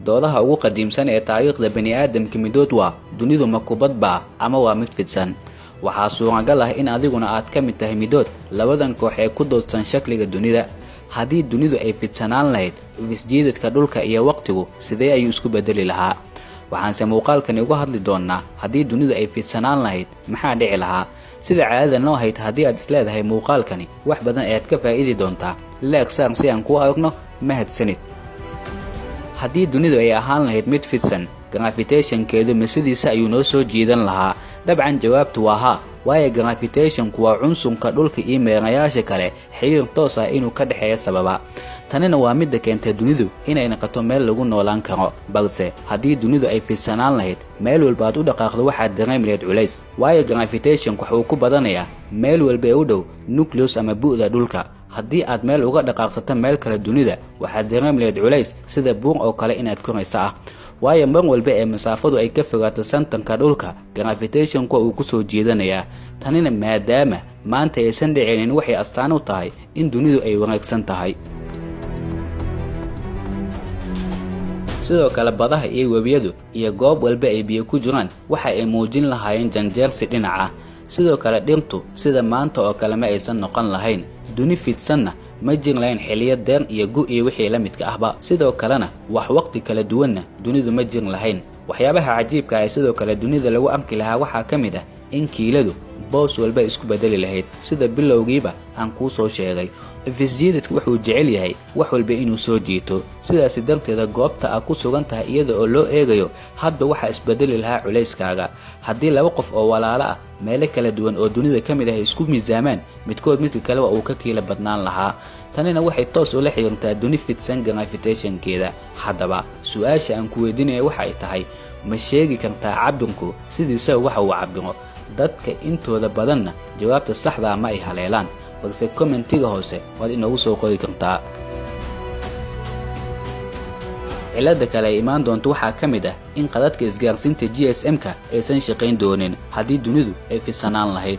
doodaha ugu qadiimsan ee taariikhda bani'aadamka midood waa dunidu ma kubad baa ama waa mid fidsan. waxaa suuragal ah in adiguna aad ka mid tahay midood labadan koox ee ku doodsan shakliga dunida. haddii dunidu ay fidsanaan lahayd, isjiidadka dhulka iyo waqtigu sidee ayuu isku bedeli lahaa? waxaanse muuqaalkani uga hadli doonaa haddii dunidu ay fidsanaan lahayd maxaa dhici lahaa. sida caadada noo ahayd, haddii aad isleedahay muuqaalkani wax badan ayaad ka faa'iidi doontaa, leeg saar si aan kuu aragno. mahadsanid. haddii dunidu ay ahaan lahayd mid fidsan, gravitationkeedu ma sidiisa ayuu noo soo jiidan lahaa? dabcan jawaabtu waa haa, waayo gravitationku waa cunsurka dhulka iyo meerayaasha kale xiriir toos ah inuu ka dhexeeyo sababa. tanina waa midda keentay dunidu inay noqoto meel lagu noolaan karo. balse haddii dunidu ay fidsanaan lahayd, meel walba aad u dhaqaaqdo waxaad dareemi lahayd culays, waayo gravitationku wuxuu ku badanayaa meel walba ee u dhow nucleus ama bu'da dhulka. haddii aad meel uga dhaqaaqsato meel kale dunida, waxaad dareemi lahayd culays sida buur oo kale inaad koraysa ah, waayo mar walba ee masaafadu ay ka fogaato santanka dhulka, gravitationku uu ku soo jiidanayaa. tanina maadaama maanta aysan dhicinin, waxay astaan u tahay in dunidu ay wanaagsan tahay. sidoo kale badaha iyo webiyadu iyo goob walba ay biyo ku jiraan waxa ay muujin lahaayeen janjeersi dhinaca. sidoo kale dhirtu sida maanta oo kale ma aysan noqon lahayn. duni fidsanna ma jir lahayn xilliyo deer iyo gu iyo wixii la midka ahba. sidoo kalena wax waqti kala duwanna dunidu ma jir lahayn. waxyaabaha cajiibka ah sidoo kale dunida lagu arki lahaa waxaa ka mid ah in kiiladu boos walba isku bedeli lahayd, sida bilowgiiba aan kuu soo sheegay. isjiidadku wuxuu jecel yahay wax walba inuu soo jiito, sidaasi darteeda goobta aad ku sugan tahay iyada oo loo eegayo hadba waxaa isbedeli lahaa culayskaaga. haddii laba qof oo walaalo ah meelo kala duwan oo dunida ka mid ah isku miisaamaan, midkood midka kale uu ka kiila badnaan lahaa. tanina waxay toos ula xiriirtaa duni fidsan gravitationkeeda. haddaba su-aasha aan ku weydiinaya waxa ay tahay, ma sheegi kartaa cabirku sidiisa waxa uu cabiro? dadka intooda badanna jawaabta saxda ma ay haleelaan, balse commentiga hoose waad inoogu soo qori kartaa. cilada kale ay imaan doonto waxaa ka mid ah in qadadka isgaarsiinta GSM-ka aysan shaqayn doonin haddii dunidu ay fidsanaan lahayd,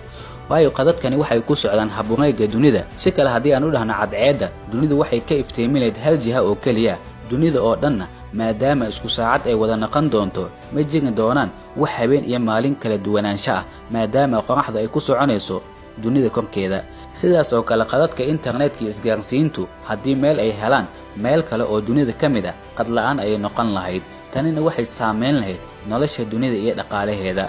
waayo qadadkani waxay ku socdaan habureega dunida. si kale haddii aan u dhahno cadceedda, dunidu waxay ka iftiimi lahayd hal jiha oo keliya. dunida oo dhanna maadaama isku saacad ay wada noqon doonto, ma jiri doonaan wax habeen iyo maalin kala duwanaansho ah, maadaama qoraxdu ay ku soconayso dunida korkeeda. sidaas oo kale qadadka internetka iyo isgaarsiintu haddii meel ay helaan meel kale oo dunida ka mid ah, qad la'aan ayay noqon lahayd. tanina waxay saameyn lahayd nolosha dunida iyo dhaqaalaheeda.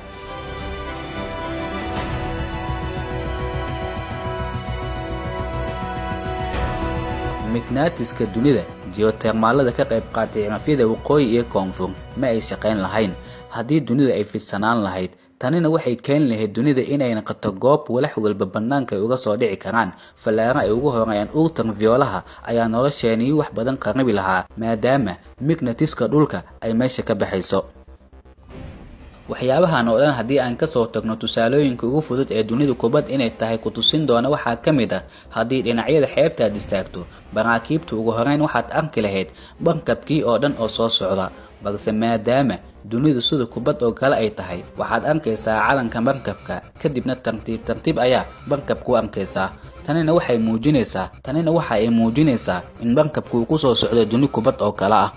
mignaatiska dunida, geotermaalada ka qayb qaatay cirafyada waqooyi iyo koonfur, ma ay shaqayn lahayn haddii dunidu ay fidsanaan lahayd. tanina waxay keeni lahayd dunida inay noqoto goob walax walba bannaanka ay uga soo dhici karaan. fallaara ay ugu horeeyaan ultravioolaha ayaa nolosheeni wax badan qaribi lahaa, maadaama mignatiska dhulka ay meesha ka baxayso. waxyaabahan oo dhan haddii aan ka soo tagno, tusaalooyinka ugu fudud ee dunidu kubad inay tahay ku tusin doona waxaa ka mid ah haddii dhinacyada xeebta aad istaagto, maraakiibta ugu horeyn waxaad arki lahayd markabkii oo dhan oo soo socda. balse maadaama dunidu sida kubad oo kale ay tahay, waxaad arkaysaa calanka markabka, kadibna tartiib tartiib ayaa markabku arkaysaa. tanina waxa ay muujinaysaa in markabku ku soo socdo duni kubad oo kale ah.